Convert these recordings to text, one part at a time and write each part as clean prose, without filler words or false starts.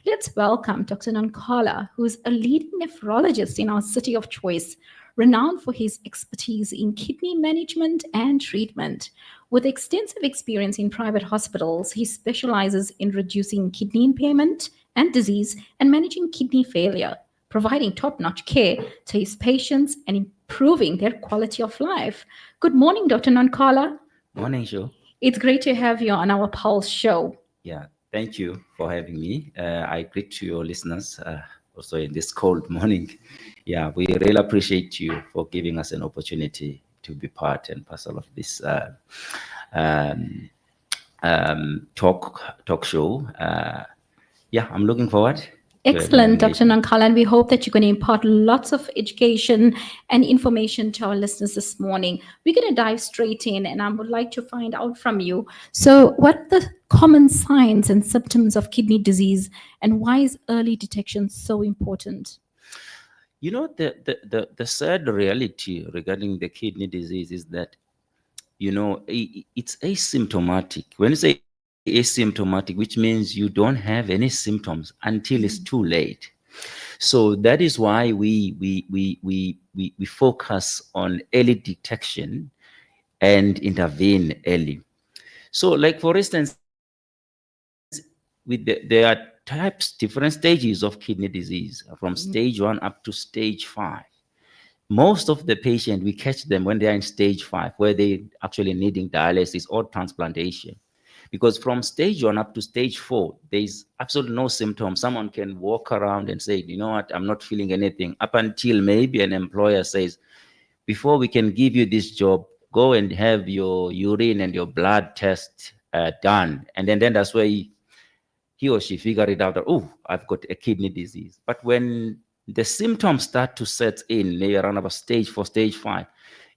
Let's welcome Dr. Noncoler, who's a leading nephrologist in our city of choice, renowned for his expertise in kidney management and treatment. With extensive experience in private hospitals, he specializes in reducing kidney impairment and disease and managing kidney failure, providing top notch care to his patients and improving their quality of life. Good morning, Dr. Noncoler. Morning, Joe. It's great to have you on our Pulse show. Yeah, thank you for having me. I greet to your listeners also in this cold morning. Yeah, we really appreciate you for giving us an opportunity to be part and parcel of this um, talk show. Yeah, I'm looking forward to having an Excellent, Dr. engagement. Nankala, and we hope that you're going to impart lots of education and information to our listeners this morning. We're going to dive straight in, and I would like to find out from you. So, what are the common signs and symptoms of kidney disease, and why is early detection so important? You know, the sad reality regarding the kidney disease is that it's asymptomatic. When you say asymptomatic, which means you don't have any symptoms until it's too late. So that is why we focus on early detection and intervene early. So, like for instance, there are types, different stages of kidney disease, from stage 1 up to stage 5. Most of the patient, we catch them when they are in stage 5, where they actually needing dialysis or transplantation. Because from stage 1 up to stage 4, there's absolutely no symptoms. Someone can walk around and say, you know what, I'm not feeling anything, up until maybe an employer says, before we can give you this job, go and have your urine and your blood test done. And then that's where he or she figure it out that, oh, I've got a kidney disease. But when the symptoms start to set in, maybe around about stage 4, stage 5,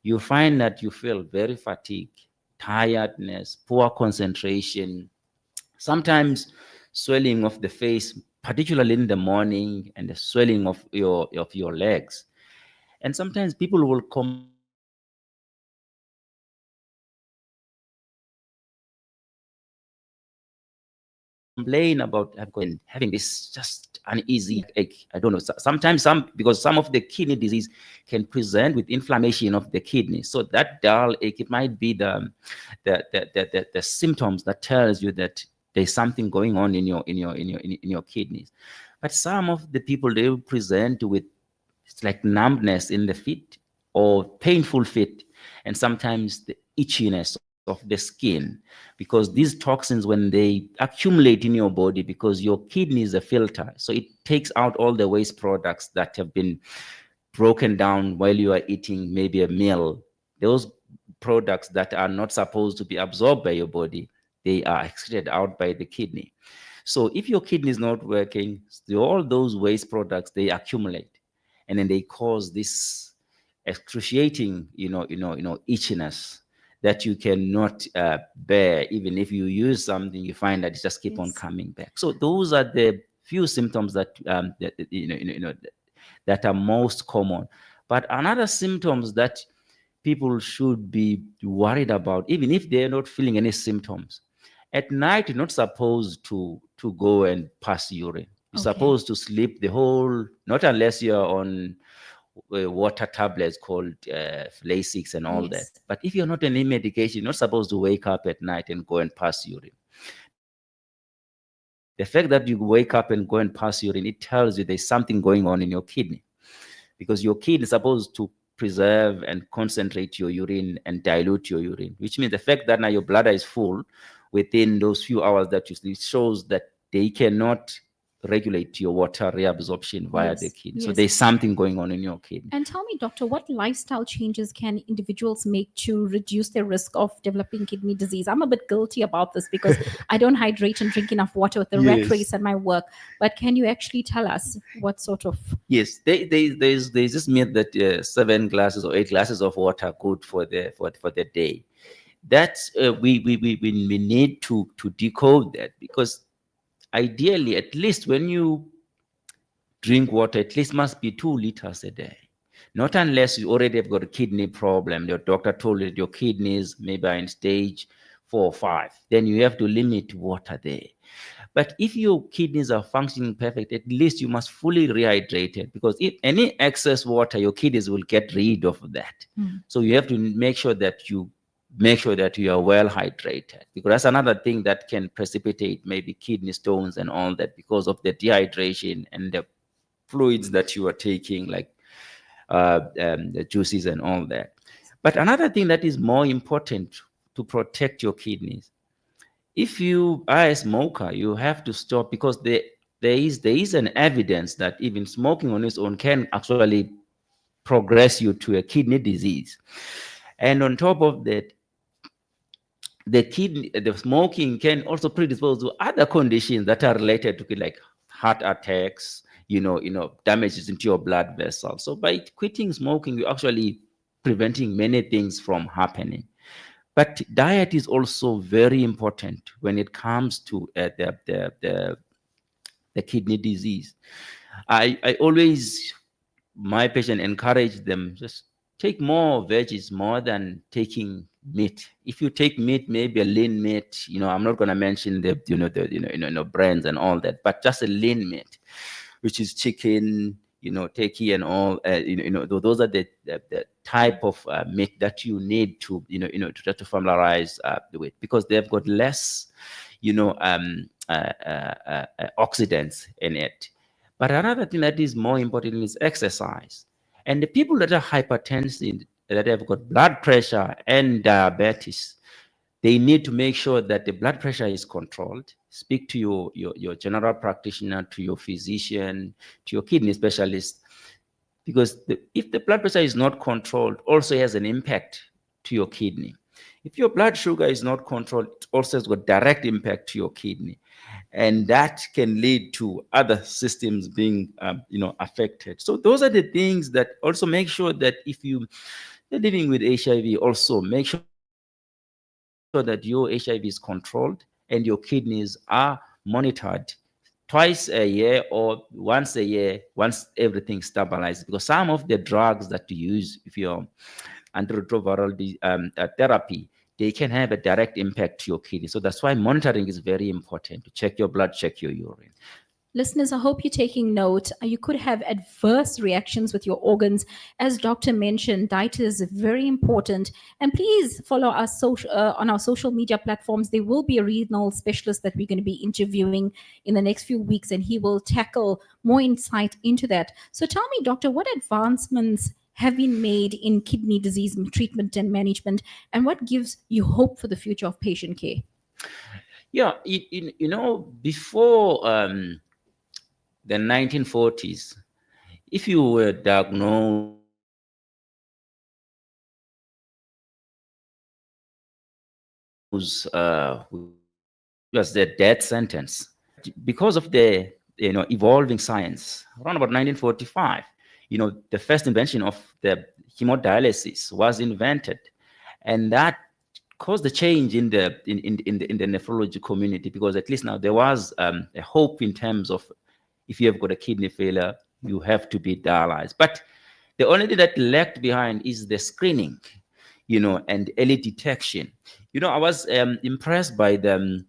you find that you feel very fatigued, tiredness, poor concentration, sometimes swelling of the face, particularly in the morning, and the swelling of your legs. And sometimes people will complain about I've got and having this just uneasy ache. I don't know. Sometimes because some of the kidney disease can present with inflammation of the kidney. So that dull ache, it might be the symptoms that tells you that there's something going on in your kidneys. But some of the people, they will present with, it's like numbness in the feet or painful feet, and sometimes the itchiness of the skin, because these toxins, when they accumulate in your body, because your kidney is a filter, so it takes out all the waste products that have been broken down while you are eating maybe a meal. Those products that are not supposed to be absorbed by your body, they are excreted out by the kidney. So if your kidney is not working, all those waste products, they accumulate, and then they cause this excruciating, itchiness that you cannot bear. Even if you use something, you find that it just keep on Yes. coming back. So those are the few symptoms that are most common. But another symptoms that people should be worried about, even if they're not feeling any symptoms, at night you're not supposed to go and pass urine. You're Okay. supposed to sleep the whole, not unless you're on water tablets called Lasix and all that. Yes. But if you're not on any medication, you're not supposed to wake up at night and go and pass urine. The fact that you wake up and go and pass urine, it tells you there's something going on in your kidney, because your kidney is supposed to preserve and concentrate your urine and dilute your urine, which means the fact that now your bladder is full within those few hours that you sleep shows that they cannot regulate your water reabsorption via the Yes. kidney. So there's Yes. something going on in your kidney. And tell me, doctor, what lifestyle changes can individuals make to reduce their risk of developing kidney disease? I'm a bit guilty about this because I don't hydrate and drink enough water with the rat Yes. race and my work. But can you actually tell us what sort of? Yes, there's this myth that 7 glasses or 8 glasses of water are good for the day. That's we need to decode that, because ideally, at least when you drink water, at least must be 2 liters a day. Not unless you already have got a kidney problem. Your doctor told you that your kidneys maybe are in stage 4 or 5. Then you have to limit water there. But if your kidneys are functioning perfect, at least you must fully rehydrate it, because if any excess water, your kidneys will get rid of that. So you have to make sure that you are well hydrated, because that's another thing that can precipitate maybe kidney stones and all that, because of the dehydration and the fluids that you are taking, like the juices and all that. But another thing that is more important to protect your kidneys, if you are a smoker, you have to stop, because there is an evidence that even smoking on its own can actually progress you to a kidney disease. And on top of that, the smoking can also predispose to other conditions that are related to, like heart attacks, damages into your blood vessels. So by quitting smoking, you're actually preventing many things from happening. But diet is also very important when it comes to the kidney disease. I always, my patient, encourage them, just take more veggies more than taking meat. If you take meat, maybe a lean meat, I'm not going to mention the brands and all that, but just a lean meat, which is chicken, turkey and all. Those are the type of meat that you need to to try to familiarize with, because they've got less oxidants in it. But another thing that is more important is exercise. And the people that are hypertensive, that have got blood pressure and diabetes, they need to make sure that the blood pressure is controlled. Speak to your general practitioner, to your physician, to your kidney specialist, because if the blood pressure is not controlled, also has an impact to your kidney. If your blood sugar is not controlled, it also has got direct impact to your kidney, and that can lead to other systems being affected. So those are the things that also make sure that if you're living with HIV, also make sure that your HIV is controlled and your kidneys are monitored twice a year or once a year, once everything stabilizes. Because some of the drugs that you use, if you're antiretroviral therapy, they can have a direct impact to your kidney. So that's why monitoring is very important, to check your blood, check your urine. Listeners, I hope you're taking note. You could have adverse reactions with your organs. As Doctor mentioned, diet is very important. And please follow us on our social media platforms. There will be a renal specialist that we're going to be interviewing in the next few weeks, and he will tackle more insight into that. So tell me, Doctor, what advancements have been made in kidney disease treatment and management, and what gives you hope for the future of patient care? Yeah, before the 1940s, if you were diagnosed with kidney disease, it was the death sentence. Because of the evolving science, around about 1945, the first invention of the hemodialysis was invented, and that caused a change in the nephrology community, because at least now there was a hope in terms of, if you have got a kidney failure, you have to be dialyzed. But the only thing that lagged behind is the screening, and early detection. I was impressed by the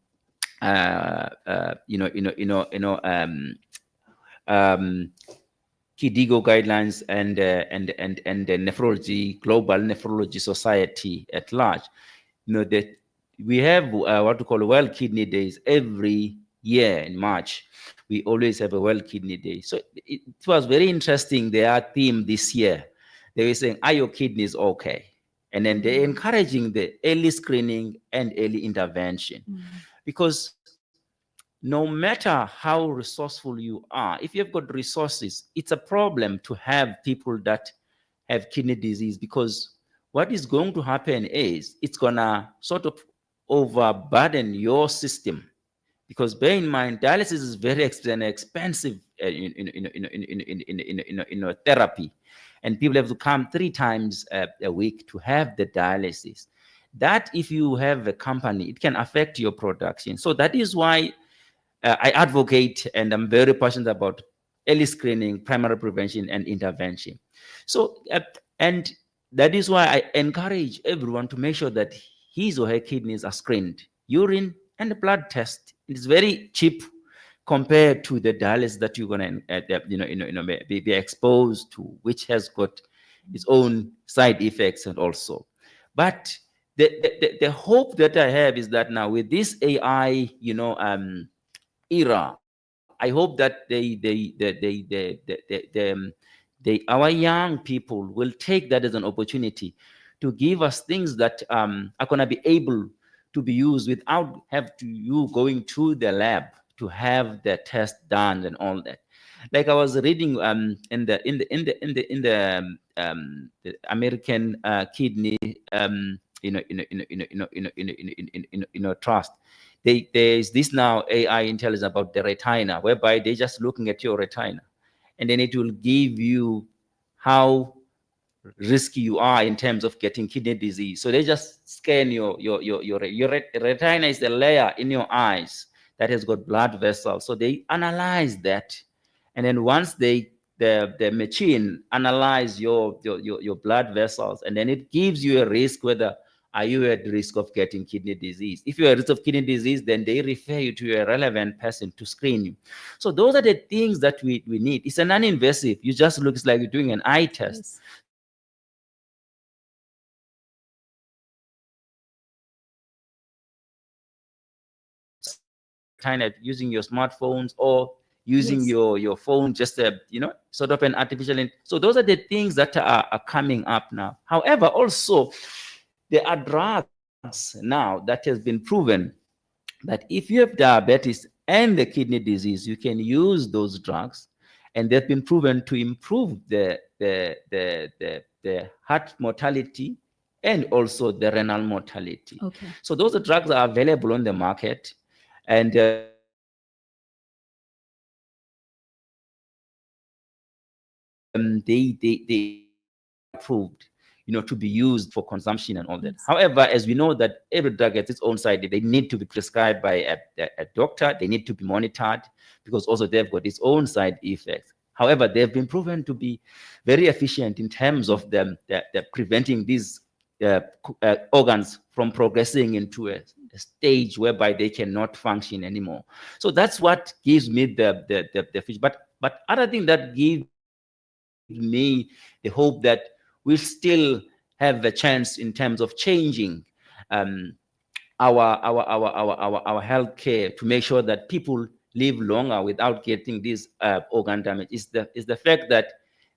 um, KDIGO guidelines and the nephrology, global nephrology society at large. That we have what we call World Kidney Days every year in March. We always have a World Kidney Day. So it was very interesting. Their theme this year, they were saying, "Are your kidneys okay?" And then they're encouraging the early screening and early intervention, because no matter how resourceful you are, if you've got resources, it's a problem to have people that have kidney disease, because what is going to happen is it's gonna sort of overburden your system. Because bear in mind, dialysis is very expensive therapy, and people have to come 3 times a week to have the dialysis. That, if you have a company, it can affect your production. So that is why I advocate, and I'm very passionate about early screening, primary prevention, and intervention. So, and that is why I encourage everyone to make sure that his or her kidneys are screened, urine and the blood test. It's very cheap compared to the dialysis that you're gonna be exposed to, which has got its own side effects and also. But the hope that I have is that now with this AI, era, I hope that our young people will take that as an opportunity to give us things that are going to be able to be used without have to you going to the lab to have the test done and all that. Like I was reading the American kidney trust. There's this now AI intelligence about the retina, whereby they're just looking at your retina, and then it will give you how risky you are in terms of getting kidney disease. So they just scan retina is the layer in your eyes that has got blood vessels. So they analyze that, and then once the machine analyze your blood vessels, and then it gives you a risk whether are you at risk of getting kidney disease. If you're at risk of kidney disease, then they refer you to a relevant person to screen you. So those are the things that we need. It's a non-invasive. You just looks like you're doing an eye test. Yes. So you just retina using your smartphones or using Yes. your phone, just sort of an so those are the things that are coming up now. However, also there are drugs now that has been proven that if you have diabetes and the kidney disease, you can use those drugs, and they've been proven to improve the heart mortality and also the renal mortality. Okay. So those are drugs are available on the market, and they are approved, to be used for consumption and all that. Yes. However, as we know that every drug has its own side, they need to be prescribed by a doctor. They need to be monitored because also they've got its own side effects. However, they've been proven to be very efficient in terms of them the preventing these organs from progressing into a stage whereby they cannot function anymore. So that's what gives me the fish. But other thing that gives me the hope that we still have a chance in terms of changing um, our healthcare to make sure that people live longer without getting this organ damage is the fact that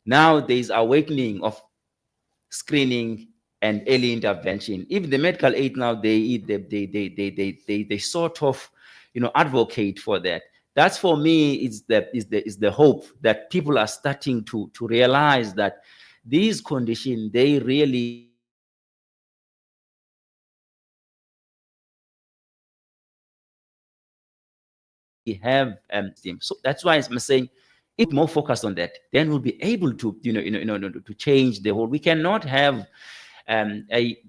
now there is awakening of screening and early intervention. Even the medical aid now, they sort of advocate for that. That's for me is the hope that people are starting to realize that these conditions they really have so that's why I'm saying if more focused on that, then we'll be able to to change the whole. We cannot have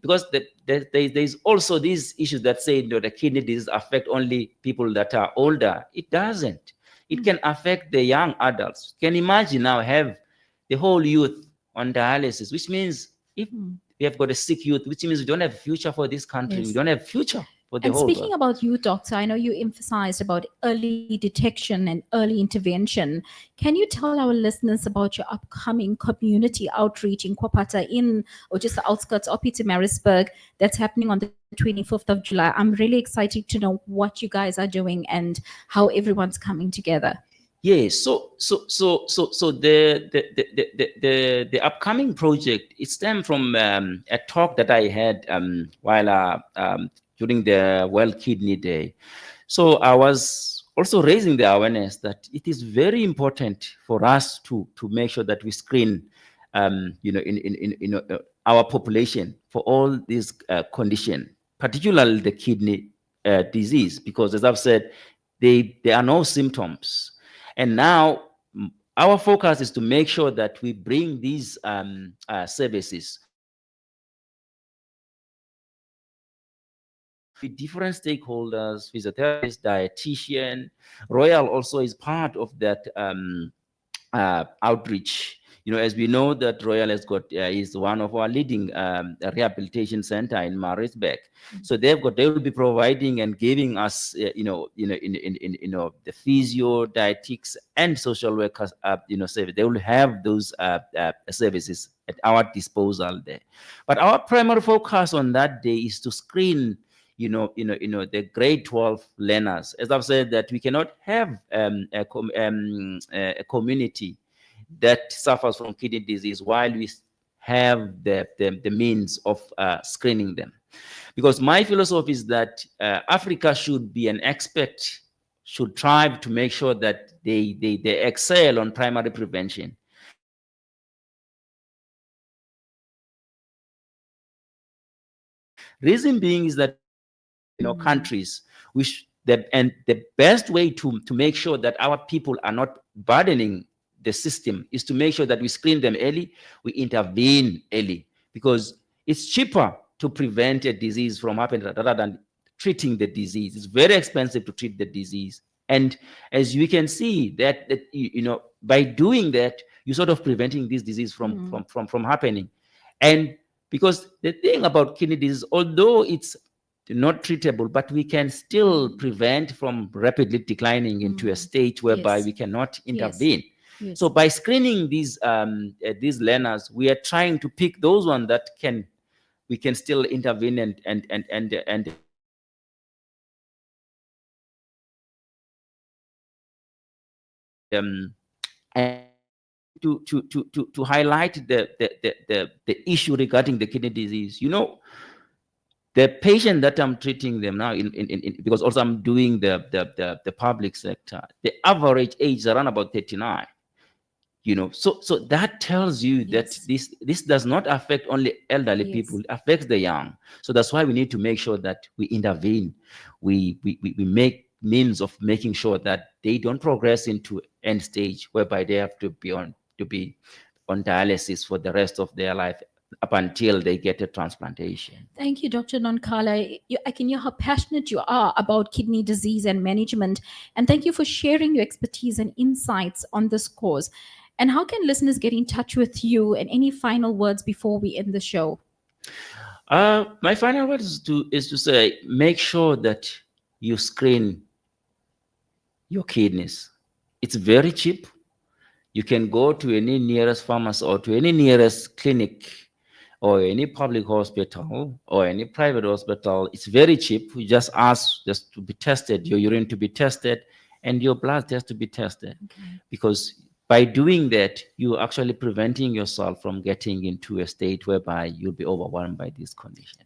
because there's also these issues that say the kidney disease affect only people that are older. It doesn't. It can affect the young adults. Can imagine now have the whole youth on dialysis, which means if Mm. we have got a sick youth, which means we don't have future for this country. We Yes. don't have future for the And whole world. speaking about you, doctor, I know you emphasized about early detection and early intervention. Can you tell our listeners about your upcoming community outreach in Kwapata in or just the outskirts of Pietermaritzburg that's happening on the 25th of July? I'm really excited to know what you guys are doing and how everyone's coming together. Yes, so the upcoming project it stemmed from a talk that I had while during the World Kidney Day. So I was also raising the awareness that it is very important for us to make sure that we screen our population for all these conditions, particularly the kidney disease, because as I've said, there are no symptoms. And now our focus is to make sure that we bring these services with different stakeholders, physiotherapists, dietitian. Royal also is part of that outreach. As we know that Royal has got is one of our leading rehabilitation center in Marisbeck. So they will be providing and giving us, the physio, dietetics, and social workers, service. They will have those services at our disposal there. But our primary focus on that day is to screen the grade 12 learners. As I've said, that we cannot have a community that suffers from kidney disease while we have the means of screening them. Because my philosophy is that Africa should be an expert, should strive to make sure that they excel on primary prevention. Reason being is that we have countries which the best way to make sure that our people are not burdening the system is to make sure that we screen them early, we intervene early, because it's cheaper to prevent a disease from happening rather than treating the disease. It's very expensive to treat the disease. And as you can see that by doing that, you're sort of preventing this disease from happening. And because the thing about kidney disease, although it's not treatable, but we can still prevent from rapidly declining into a state whereby Yes. we cannot Yes. intervene. Yes. So by screening these learners, we are trying to pick those ones that we can still intervene to highlight the issue regarding the kidney disease. The patient that I'm treating them now, because also I'm doing the public sector, the average age is around about 39. So that tells you that Yes. this does not affect only elderly people, it affects the young. So that's why we need to make sure that we intervene. We make means of making sure that they don't progress into end stage whereby they have to be on dialysis for the rest of their life up until they get a transplantation. Thank you, Dr. Noncoler. I can hear how passionate you are about kidney disease and management. And thank you for sharing your expertise and insights on this cause. And how can listeners get in touch with you, and any final words before we end the show? My final word is to say, make sure that you screen your kidneys. It's very cheap. You can go to any nearest pharmacy or to any nearest clinic or any public hospital or any private hospital. It's very cheap. You just ask just to be tested, your urine to be tested, and your blood test to be tested. Okay. Because by doing that, you're actually preventing yourself from getting into a state whereby you'll be overwhelmed by this condition.